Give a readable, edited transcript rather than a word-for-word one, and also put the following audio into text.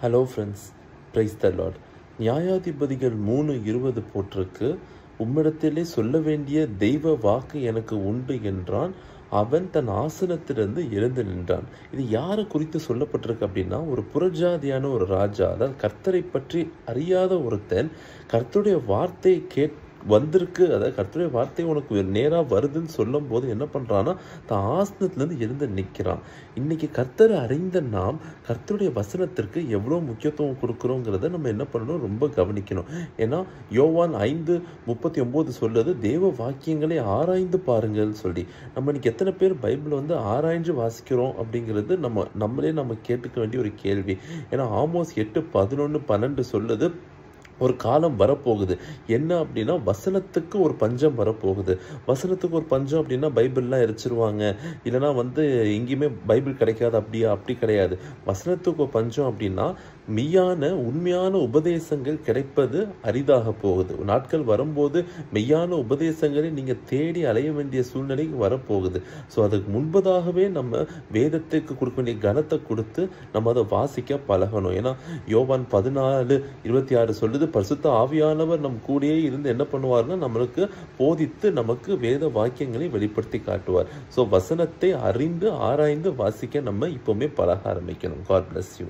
Hello friends, praise the Lord. நியாயாதிபதிகள் 3:20 போட்டிருக்கு, உம்மிடத்திலே சொல்ல வேண்டிய தெய்வ வாக்கு எனக்கு உண்டு என்றான். அவன் தன் ஆசனத்திலிருந்து எழுந்து நின்றான். இது யாரை குறித்து சொல்லப்பட்டிருக்கு அப்படின்னா, ஒரு புறஜாதியான ஒரு ராஜா, அதாவது கர்த்தரை பற்றி அறியாத ஒருத்தன் கர்த்தருடைய வார்த்தையை வந்திருக்கு, அதாவது கர்த்தருடைய வார்த்தை உனக்கு நேராக வருதுன்னு சொல்லும் போது என்ன பண்ணுறான்னா, தான் ஆசனத்துலேருந்து எழுந்து நிற்கிறான். இன்னைக்கு கர்த்தரை அறிந்த நாம் கர்த்தருடைய வசனத்திற்கு எவ்வளோ முக்கியத்துவம் கொடுக்குறோங்கிறத நம்ம என்ன பண்ணணும், ரொம்ப கவனிக்கணும். ஏன்னா யோவான் 5:39 சொல்லுது, தேவ வாக்கியங்களை ஆராய்ந்து பாருங்கள் சொல்லி. நம்ம இன்னைக்கு எத்தனை பேர் பைபிளை ஆராய்ஞ்சு வாசிக்கிறோம் அப்படிங்கிறது நம்ம கேட்டுக்க வேண்டிய ஒரு கேள்வி. ஏன்னா ஆமோஸ் 8:11-12 சொல்லுது, ஒரு காலம் வரப்போகுது. என்ன அப்படின்னா, வசனத்துக்கு ஒரு பஞ்சம் வரப்போகுது. வசனத்துக்கு ஒரு பஞ்சம் அப்படின்னா பைபிள்லாம் எரிச்சிருவாங்க, இல்லைனா எங்கேயுமே பைபிள் கிடைக்காது, அப்படி கிடையாது. வசனத்துக்கு ஒரு பஞ்சம் அப்படின்னா மெய்யான உண்மையான உபதேசங்கள் கிடைப்பது அரிதாக போகுது. நாட்கள் வரும்போது மெய்யான உபதேசங்களை நீங்கள் தேடி அலைய வேண்டிய சூழ்நிலைக்கு வரப்போகுது. ஸோ அதுக்கு முன்பதாகவே நம்ம வேதத்துக்கு கொடுக்க வேண்டிய கனத்தை கொடுத்து நம்ம அதை வாசிக்க பழகணும். ஏன்னா யோவான் 14:26 சொல்லுது, பரிசுத்த ஆவியானவர் நம் கூடயே இருந்து என்ன பண்ணுவார்னா, நம்மளுக்கு போதித்து நமக்கு வேத வாக்கியங்களை வெளிப்படுத்தி காட்டுவார். ஸோ வசனத்தை அறிந்து ஆராய்ந்து வாசிக்க நம்ம இப்பவுமே பழக ஆரம்பிக்கணும். God bless you.